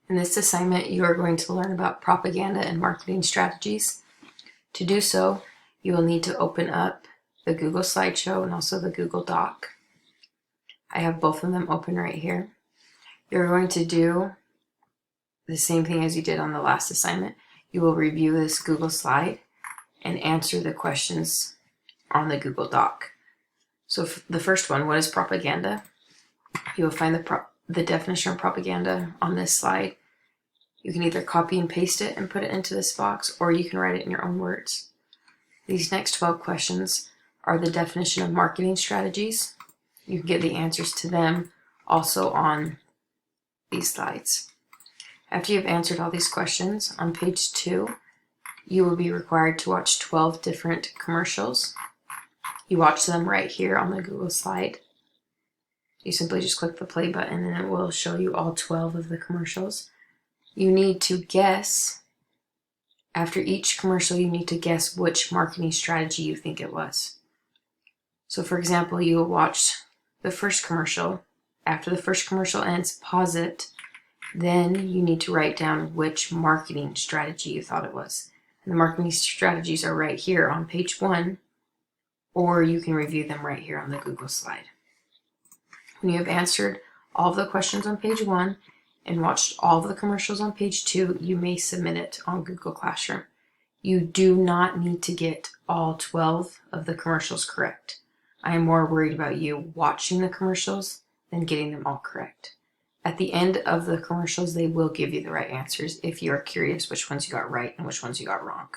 In this assignment, you are going to learn about propaganda and marketing strategies. To do so, you will need to open up the Google Slideshow and also the Google Doc. I have both of them open right here. You're going to do the same thing as you did on the last assignment. You will review this Google slide and answer the questions on the Google Doc. So for the first one, what is propaganda? You will find the definition of propaganda on this slide. You can either copy and paste it and put it into this box, or you can write it in your own words. These next 12 questions are the definition of marketing strategies. You can get the answers to them also on these slides. After you've answered all these questions, on page 2, you will be required to watch 12 different commercials. You watch them right here on the Google slide. You simply just click the play button and it will show you all 12 of the commercials. You need to guess, after each commercial, you need to guess which marketing strategy you think it was. So for example, you will watch the first commercial. After the first commercial ends, pause it. Then you need to write down which marketing strategy you thought it was. And the marketing strategies are right here on page 1, or you can review them right here on the Google slide. When you have answered all of the questions on page 1 and watched all of the commercials on page 2, you may submit it on Google Classroom. You do not need to get all 12 of the commercials correct. I am more worried about you watching the commercials than getting them all correct. At the end of the commercials, they will give you the right answers if you are curious which ones you got right and which ones you got wrong.